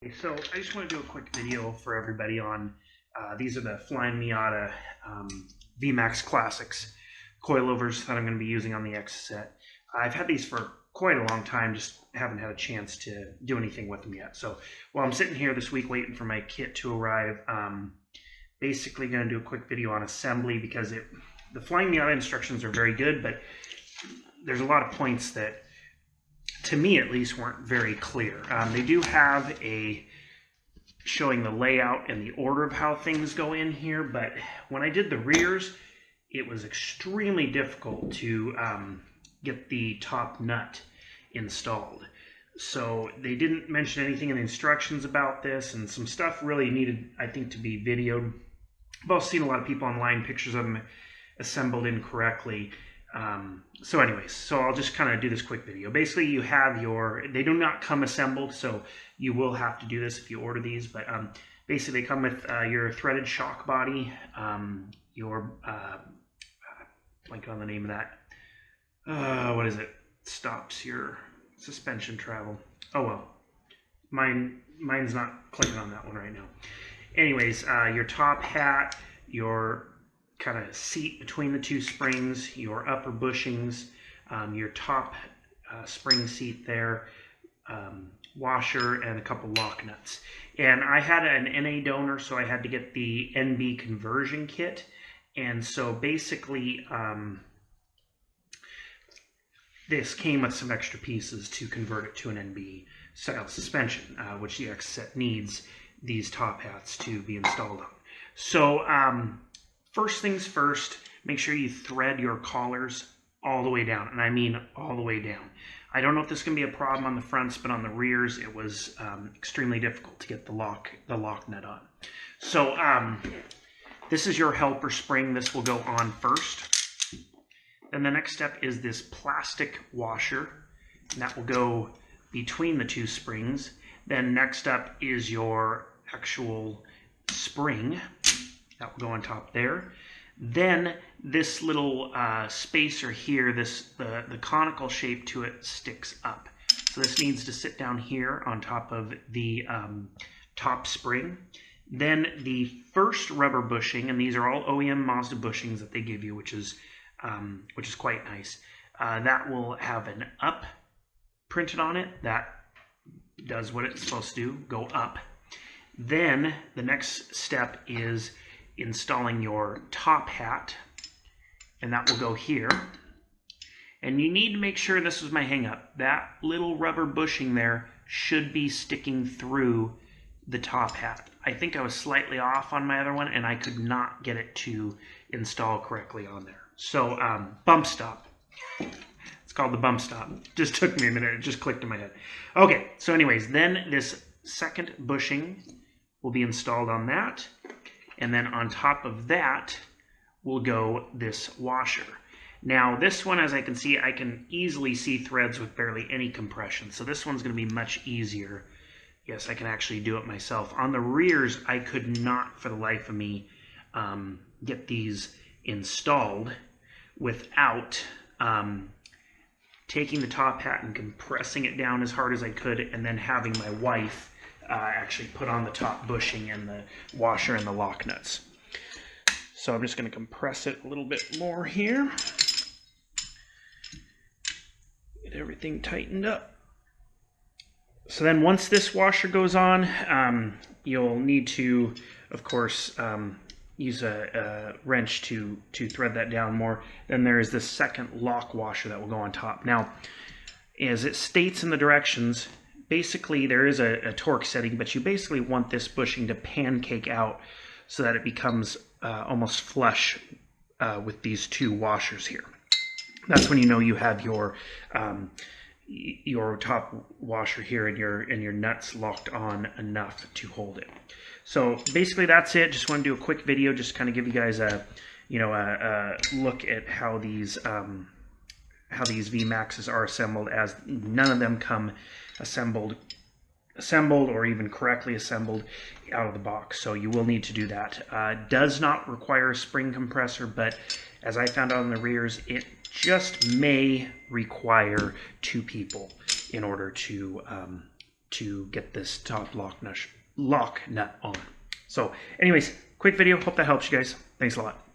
So I just want to do a quick video for everybody on these are the Flyin Miata Vmaxx Classics coilovers that I'm going to be using on the exocet. I've had these for quite a long time, just haven't had a chance to do anything with them yet. So while I'm sitting here this week waiting for my kit to arrive, basically going to do a quick video on assembly because the Flyin Miata instructions are very good, but there's a lot of points that, to me at least, weren't very clear. They do have a showing the layout and the order of how things go in here, but when I did the rears, it was extremely difficult to get the top nut installed. So they didn't mention anything in the instructions about this, and some stuff really needed, I think, to be videoed. I've also seen a lot of people online, pictures of them assembled incorrectly. So anyways, so I'll just kind of do this quick video. Basically, you have they do not come assembled, so you will have to do this if you order these, but basically they come with your threaded shock body, your, blank on the name of that, what is it? Stops your suspension travel. Oh well, mine's not clicking on that one right now. Anyways, your top hat, your kind of seat between the two springs, your upper bushings, your top spring seat there, washer, and a couple lock nuts. And I had an NA donor, so I had to get the NB conversion kit. And so basically, this came with some extra pieces to convert it to an NB style suspension, which the exocet needs these top hats to be installed on. So, first things first, make sure you thread your collars all the way down, and I mean all the way down. I don't know if this is going to be a problem on the fronts, but on the rears it was extremely difficult to get the lock nut on. So this is your helper spring. This will go on first. Then the next step is this plastic washer, and that will go between the two springs. Then next up is your actual spring. That will go on top there. Then this little spacer here, the conical shape to it sticks up. So this needs to sit down here on top of the top spring. Then the first rubber bushing, and these are all OEM Mazda bushings that they give you, which is quite nice. That will have an up printed on it. That does what it's supposed to do, go up. Then the next step is installing your top hat, and that will go here. And you need to make sure, this was my hang up, that little rubber bushing there should be sticking through the top hat. I think I was slightly off on my other one, and I could not get it to install correctly on there. So bump stop. It's called the bump stop. Just took me a minute. It just clicked in my head. Okay, so anyways, then this second bushing will be installed on that. And then on top of that will go this washer. Now this one, as I can see, I can easily see threads with barely any compression. So this one's going to be much easier. Yes, I can actually do it myself. On the rears, I could not for the life of me get these installed without taking the top hat and compressing it down as hard as I could, and then having my wife actually put on the top bushing and the washer and the lock nuts. So I'm just going to compress it a little bit more here. Get everything tightened up. So then once this washer goes on, you'll need to, of course, use a wrench to thread that down more. Then there is this second lock washer that will go on top. Now, as it states in the directions, basically there is a torque setting, but you basically want this bushing to pancake out so that it becomes almost flush with these two washers here. That's when you know you have your top washer here and your nuts locked on enough to hold it. So basically that's it. Just want to do a quick video, just kind of give you guys a look at how these Vmaxes are assembled, as none of them come assembled or even correctly assembled out of the box. So you will need to do that. Does not require a spring compressor, but as I found out on the rears, it just may require two people in order to to get this top lock nut on. So anyways, quick video. Hope that helps you guys. Thanks a lot.